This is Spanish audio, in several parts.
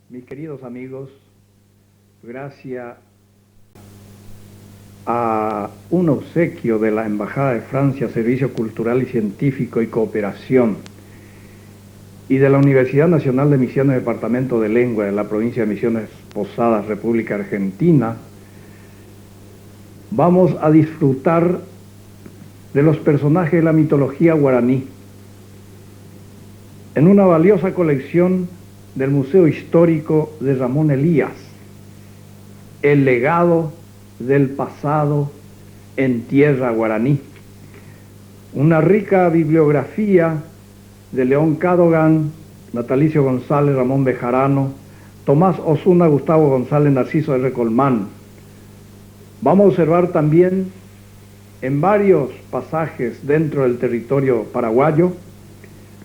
Mis queridos amigos, gracias a un obsequio de la Embajada de Francia, Servicio Cultural y Científico y Cooperación, y de la Universidad Nacional de Misiones, Departamento de Lengua de la provincia de Misiones Posadas, República Argentina, vamos a disfrutar de los personajes de la mitología guaraní en una valiosa colección del Museo Histórico de Ramón Elías, El legado del pasado en tierra guaraní. Una rica bibliografía de León Cadogan, Natalicio González, Ramón Bejarano, Tomás Osuna, Gustavo González, Narciso R. Colmán. Vamos a observar también en varios pasajes dentro del territorio paraguayo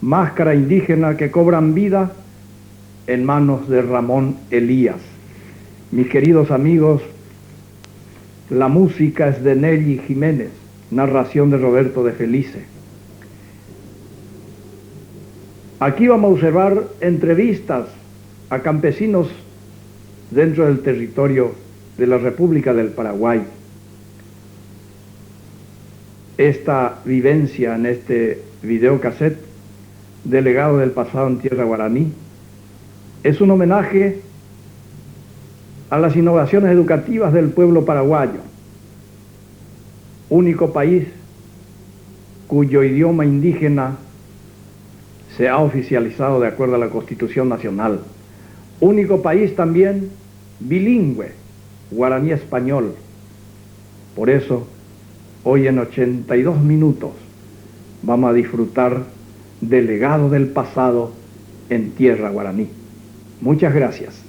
máscaras indígenas que cobran vida en manos de Ramón Elías. Mis queridos amigos, la música es de Nelly Jiménez, narración de Roberto de Felice. Aquí vamos a observar entrevistas a campesinos dentro del territorio de la República del Paraguay. Esta vivencia en este videocassette del legado del pasado en tierra guaraní es un homenaje a las innovaciones educativas del pueblo paraguayo, único país cuyo idioma indígena se ha oficializado de acuerdo a la Constitución Nacional, único país también bilingüe, guaraní-español. Por eso, hoy en 82 minutos vamos a disfrutar del legado del pasado en tierra guaraní. Muchas gracias.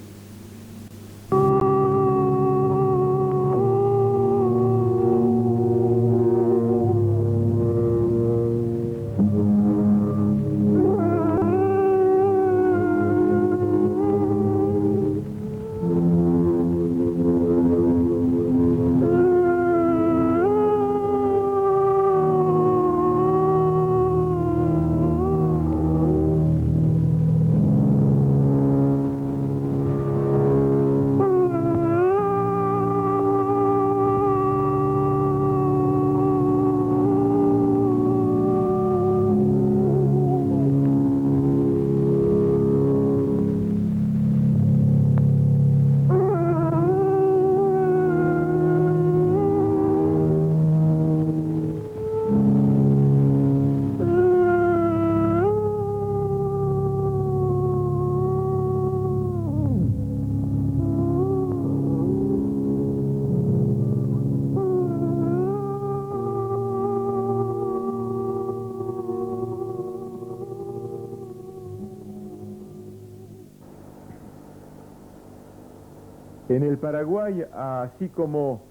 En el Paraguay, así como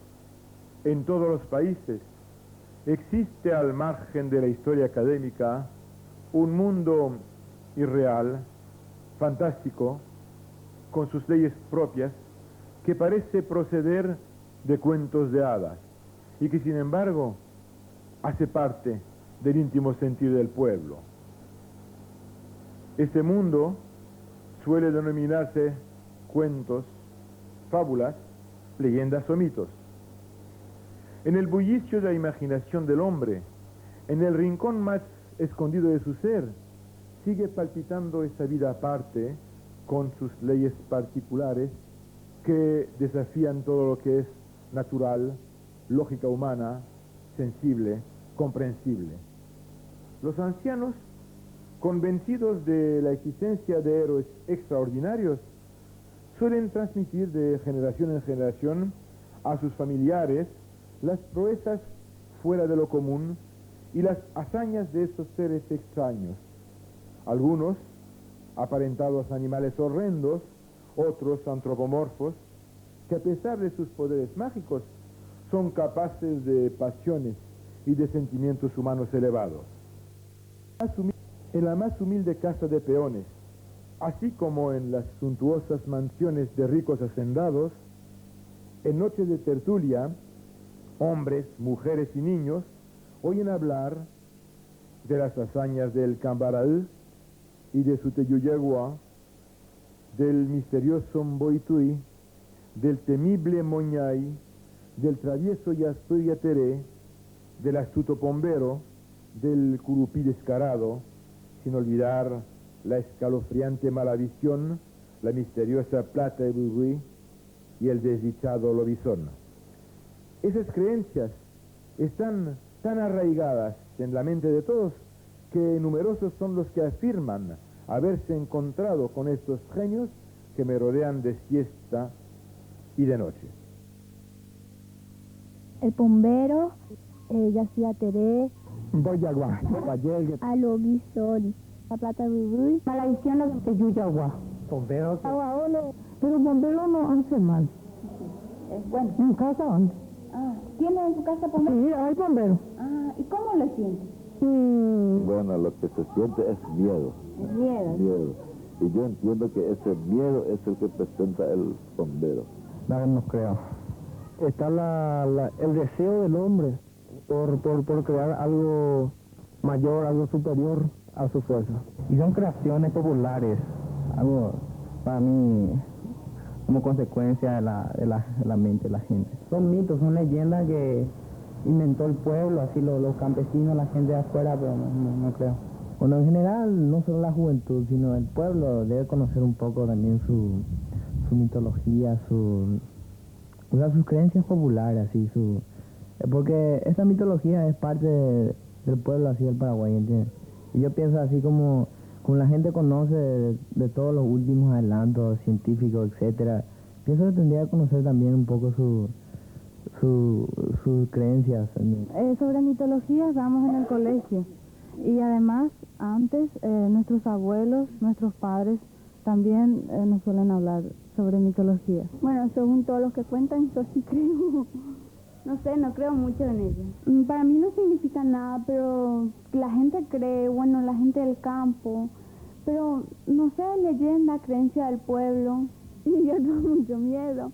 en todos los países, existe al margen de la historia académica un mundo irreal, fantástico, con sus leyes propias, que parece proceder de cuentos de hadas y que sin embargo hace parte del íntimo sentido del pueblo. Este mundo suele denominarse cuentos, fábulas, leyendas o mitos. En el bullicio de la imaginación del hombre, en el rincón más escondido de su ser, sigue palpitando esa vida aparte, con sus leyes particulares, que desafían todo lo que es natural, lógica humana, sensible, comprensible. Los ancianos, convencidos de la existencia de héroes extraordinarios, suelen transmitir de generación en generación a sus familiares las proezas fuera de lo común y las hazañas de estos seres extraños. Algunos aparentados animales horrendos, otros antropomorfos, que a pesar de sus poderes mágicos son capaces de pasiones y de sentimientos humanos elevados. En la más humilde casa de peones, así como en las suntuosas mansiones de ricos hacendados, en noches de tertulia, hombres, mujeres y niños oyen hablar de las hazañas del Cambaral y de su Teyuyegua, del misterioso Mboitui, del temible Moñay, del travieso Yaspy Yateré, del astuto Pombero, del Curupí descarado, sin olvidar la escalofriante Malavisión, la misteriosa Plata de Bubuy y el desdichado Lobizón. Esas creencias están tan arraigadas en la mente de todos que numerosos son los que afirman haberse encontrado con estos genios que me rodean de siesta y de noche. El Pombero, Yacía Teré, Boyagua, Alobizón, la Plata Bubuy, Malavisión de Yuyagua. Bombero. Pero Pombero no hace mal. Es bueno. En casa anda. Ah, ¿tiene en su casa Pombero? Sí, hay Pombero. Ah, ¿y cómo lo siente? Bueno, lo que se siente es miedo. Es miedo. Miedo. Y yo entiendo que ese miedo es el que presenta el bombero. No creo. Está el deseo del hombre por crear algo mayor, algo superior a su fuerza. Y son creaciones populares, algo para mí como consecuencia de la mente de la gente. Son mitos, son leyendas que inventó el pueblo, así los campesinos, la gente de afuera, pero no creo. Bueno, en general, no solo la juventud, sino el pueblo debe conocer un poco también su mitología, sus creencias populares, así, porque esta mitología es parte del pueblo así del Paraguay, ¿entiendes? Y yo pienso así como la gente conoce de todos los últimos adelantos científicos, etcétera, pienso que tendría que conocer también un poco sus creencias. Sobre mitología damos en el colegio. Y además, antes, nuestros abuelos, nuestros padres, también nos suelen hablar sobre mitología. Bueno, según todos los que cuentan, yo sí creo. No sé, no creo mucho en ello. Para mí no significa nada, pero la gente cree, bueno, la gente del campo, pero no sé, leyenda, creencia del pueblo. Y yo tengo mucho miedo.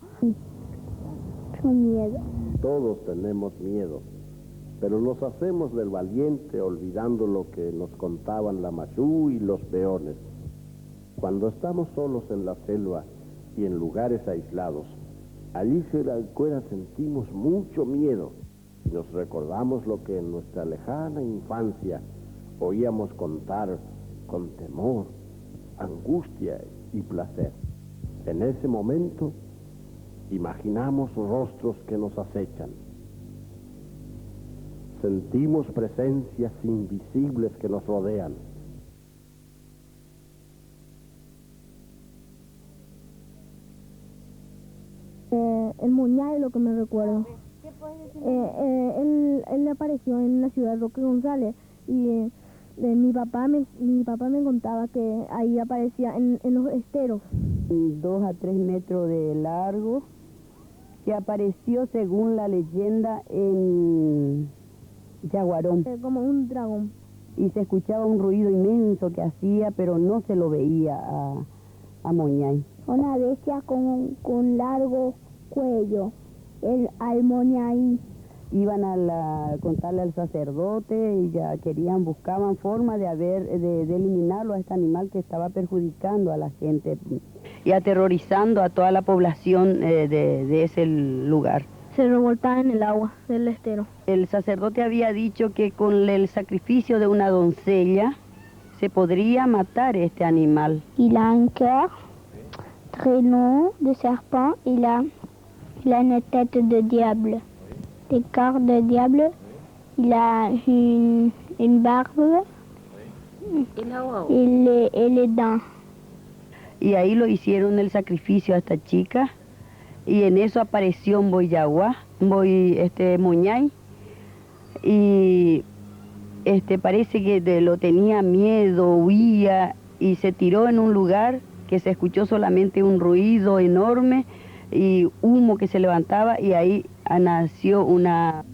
Con miedo. Todos tenemos miedo, pero nos hacemos del valiente olvidando lo que nos contaban la Machú y los peones. Cuando estamos solos en la selva y en lugares aislados, allí fuera sentimos mucho miedo y nos recordamos lo que en nuestra lejana infancia oíamos contar con temor, angustia y placer. En ese momento imaginamos rostros que nos acechan. Sentimos presencias invisibles que nos rodean. El Moñay es lo que me recuerdo. ¿Qué puedes decir? Él apareció en la ciudad de Roque González y mi papá me contaba que ahí aparecía en los esteros. 2 a 3 metros de largo, que apareció según la leyenda en Yaguarón. Como un dragón. Y se escuchaba un ruido inmenso que hacía, pero no se lo veía a Moñay. Una bestia con largo cuello, al Moñay. Iban a contarle al sacerdote y ya buscaban forma de eliminarlo a este animal que estaba perjudicando a la gente y aterrorizando a toda la población de ese lugar. Se revoltaba en el agua del estero. El sacerdote había dicho que con el sacrificio de una doncella se podría matar este animal. Il a un cœur très long de serpent, il a une tête de diable. Des corps de diable, il a une barbe et les dents. Y ahí lo hicieron el sacrificio a esta chica, y en eso apareció un Moñay, y parece que lo tenía miedo, huía, y se tiró en un lugar que se escuchó solamente un ruido enorme y humo que se levantaba, y ahí nació una...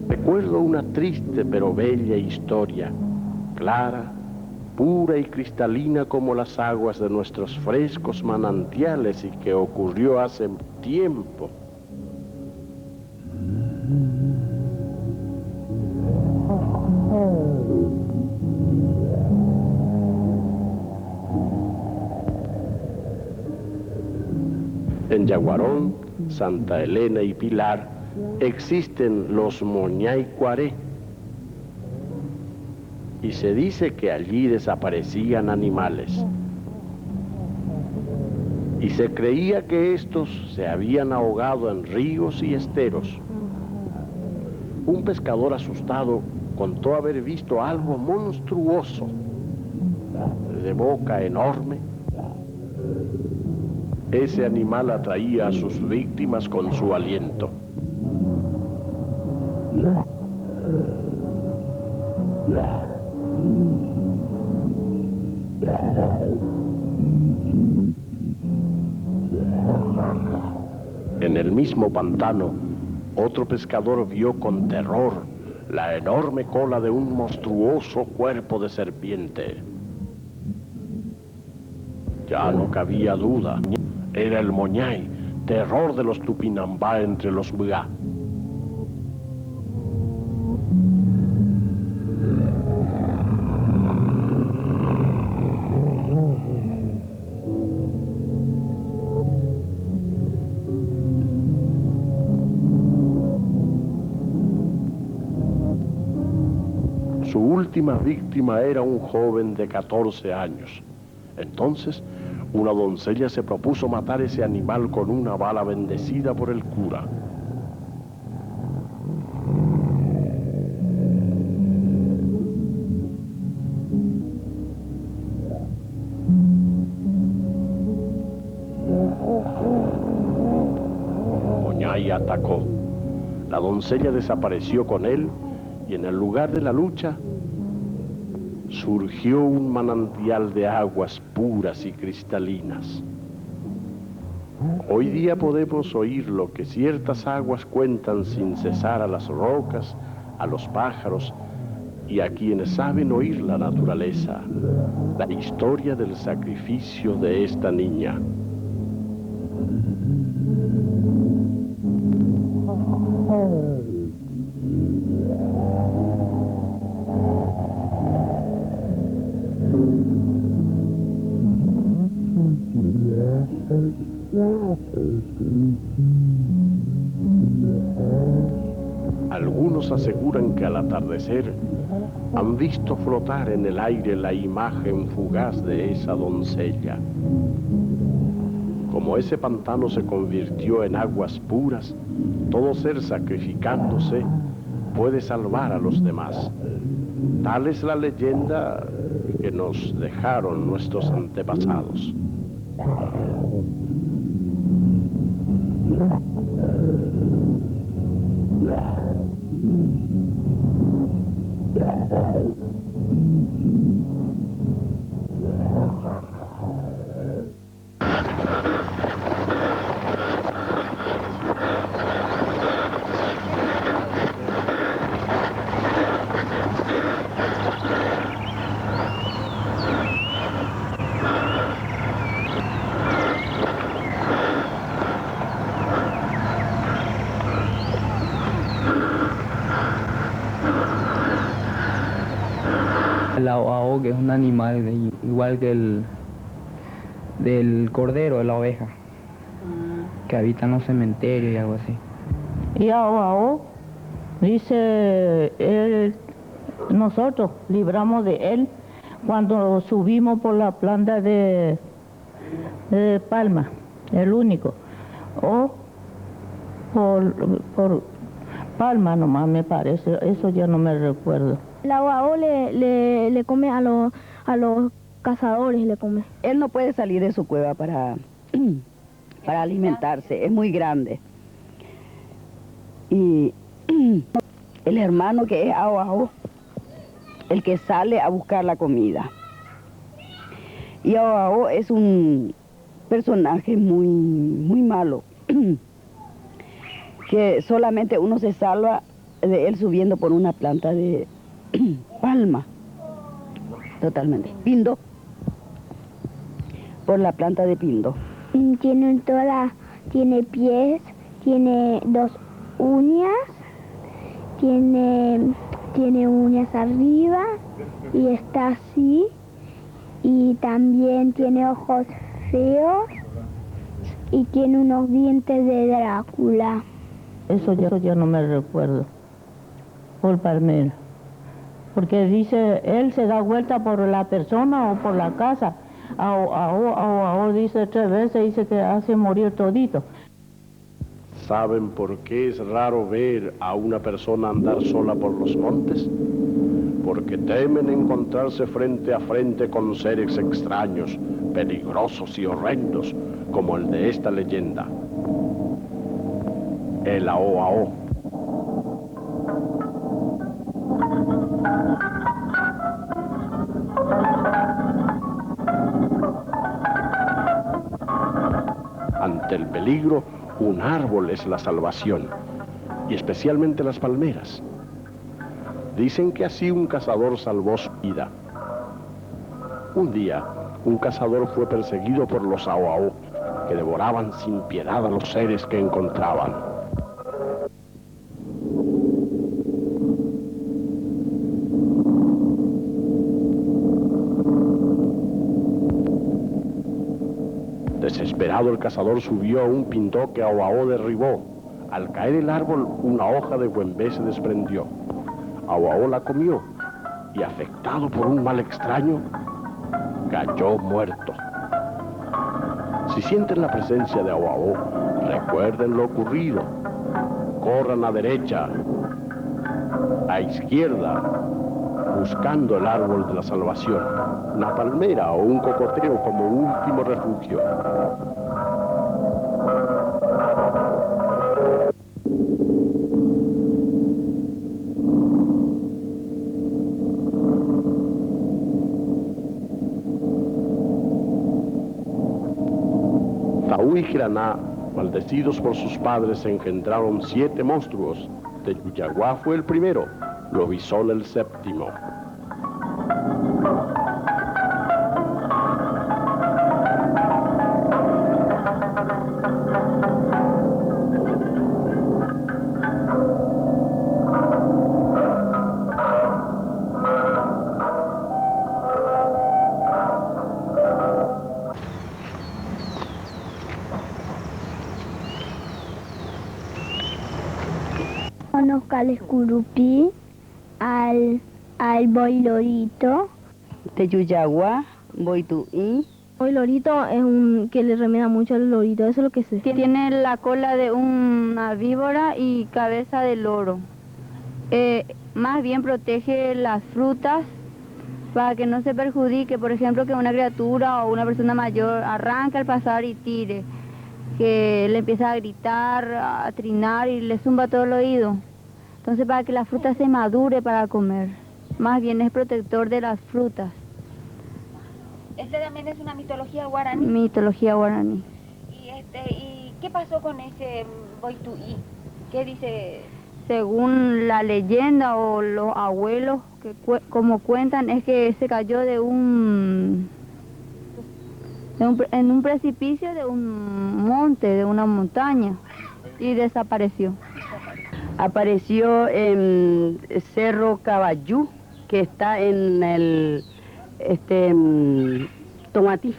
Recuerdo una triste pero bella historia, clara, pura y cristalina como las aguas de nuestros frescos manantiales y que ocurrió hace tiempo. En Yaguarón, Santa Elena y Pilar existen los Moñay Cuaré y se dice que allí desaparecían animales y se creía que estos se habían ahogado en ríos y esteros. Un pescador asustado contó haber visto algo monstruoso, de boca enorme. Ese animal atraía a sus víctimas con su aliento. En el mismo pantano, otro pescador vio con terror la enorme cola de un monstruoso cuerpo de serpiente. Ya no cabía duda. Era el Moñay, terror de los Tupinambá entre los Mbá. Su última víctima era un joven de 14 años. Entonces, una doncella se propuso matar ese animal con una bala bendecida por el cura. Moñay atacó. La doncella desapareció con él y en el lugar de la lucha surgió un manantial de aguas puras y cristalinas. Hoy día podemos oír lo que ciertas aguas cuentan sin cesar a las rocas, a los pájaros y a quienes saben oír la naturaleza, la historia del sacrificio de esta niña. Algunos aseguran que al atardecer han visto flotar en el aire la imagen fugaz de esa doncella. Como ese pantano se convirtió en aguas puras, todo ser sacrificándose puede salvar a los demás. Tal es la leyenda que nos dejaron nuestros antepasados. El ahuahó, que es un animal igual que el del cordero, de la oveja, que habita en los cementerios y algo así. Y ahuahó, dice él, nosotros libramos de él cuando subimos por la planta de Palma, el único, o por Palma nomás me parece, eso ya no me recuerdo. El ahuahó le come a los cazadores, le come. Él no puede salir de su cueva para alimentarse, es muy grande. Y el hermano que es ahuahó, el que sale a buscar la comida. Y ahuahó es un personaje muy malo, que solamente uno se salva de él subiendo por una planta de palma. totalmente. Pindo. Por la planta de pindo. Tiene pies, tiene 2 uñas, tiene uñas arriba y está así, y también tiene ojos feos y tiene unos dientes de Drácula. Eso ya no me recuerdo. Por Palmera. Porque dice, él se da vuelta por la persona o por la casa. Dice 3 veces, dice que hace morir todito. ¿Saben por qué es raro ver a una persona andar sola por los montes? Porque temen encontrarse frente a frente con seres extraños, peligrosos y horrendos, como el de esta leyenda. El Ao-Ao. Ante el peligro, un árbol es la salvación, y especialmente las palmeras. Dicen que así un cazador salvó su vida. Un día, un cazador fue perseguido por los Ao-Ao, que devoraban sin piedad a los seres que encontraban. Desesperado, el cazador subió a un pindó que Ao-Ao derribó. Al caer el árbol, una hoja de güembé se desprendió. Ao-Ao la comió y, afectado por un mal extraño, cayó muerto. Si sienten la presencia de Ao-Ao, recuerden lo ocurrido. Corran a derecha, a izquierda, buscando el árbol de la salvación, una palmera o un cocotero como último refugio. Taú y Jiraná, maldecidos por sus padres, engendraron 7 monstruos. Teyuyaguá fue el primero, Lobizón el séptimo. Conozco al escurupí, al boilorito. Teyuyaguá, Boituí. Boilorito es un que le remedia mucho al lorito, eso es lo que sé. Tiene la cola de una víbora y cabeza de loro. Más bien protege las frutas para que no se perjudique, por ejemplo, que una criatura o una persona mayor arranque al pasar y tire, que le empieza a gritar, a trinar y le zumba todo el oído. Entonces, para que la fruta se madure para comer. Más bien es protector de las frutas. Este también es una mitología guaraní. Mitología guaraní. ¿Y qué pasó con ese Boituí? ¿Qué dice? Según la leyenda o los abuelos, como cuentan, es que se cayó en un precipicio de un monte, de una montaña, y desapareció. Apareció en Cerro Caballú, que está en el Tomatí.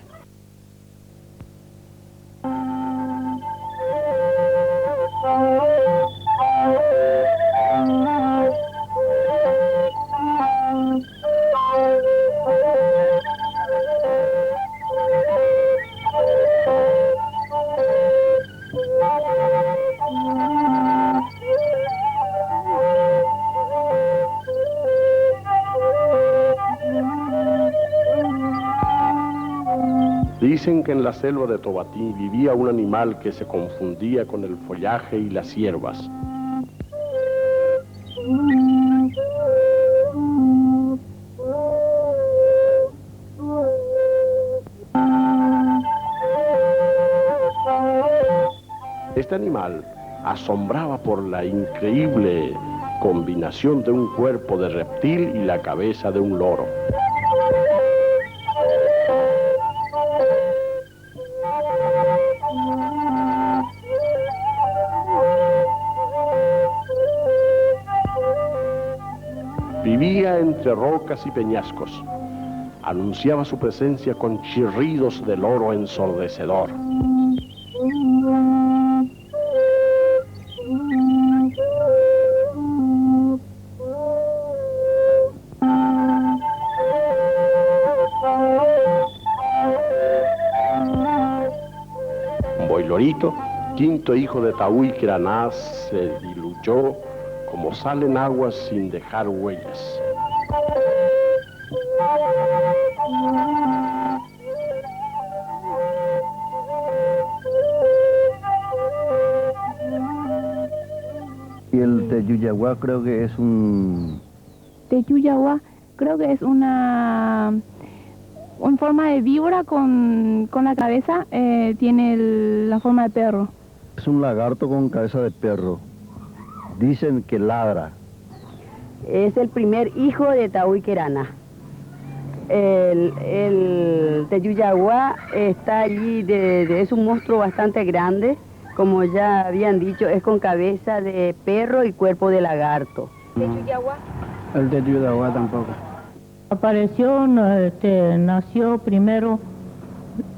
Dicen que en la selva de Tobatí vivía un animal que se confundía con el follaje y las hierbas. Este animal asombraba por la increíble combinación de un cuerpo de reptil y la cabeza de un loro. corría entre rocas y peñascos. Anunciaba su presencia con chirridos de loro ensordecedor. Boilorito, quinto hijo de Tahuiqueraná, se diluyó como sal en aguas sin dejar huellas. Y el Teyuyaguá creo que es un... Teyuyaguá creo que es una forma de víbora con la cabeza, tiene la forma de perro. Es un lagarto con cabeza de perro. Dicen que ladra. Es el primer hijo de Tahuiqueraná. El Teyuyaguá está allí, es un monstruo bastante grande, como ya habían dicho, es con cabeza de perro y cuerpo de lagarto. ¿Teyuyaguá? El Teyuyaguá tampoco. Apareció, nació primero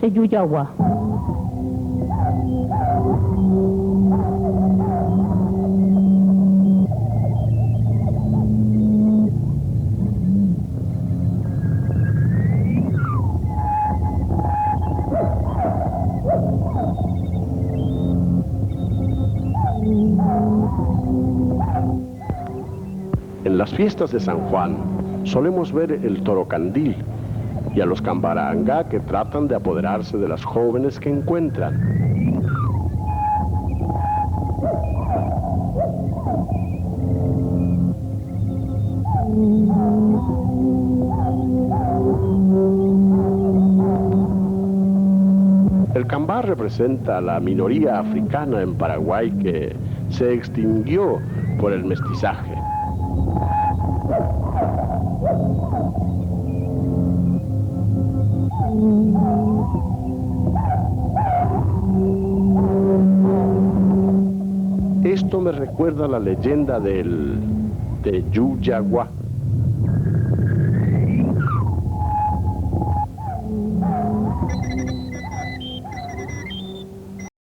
Teyuyaguá. En las fiestas de San Juan solemos ver el toro candil y a los cambaranga que tratan de apoderarse de las jóvenes que encuentran. El cambá representa a la minoría africana en Paraguay que se extinguió por el mestizaje. Esto me recuerda la leyenda del Teyuyaguá.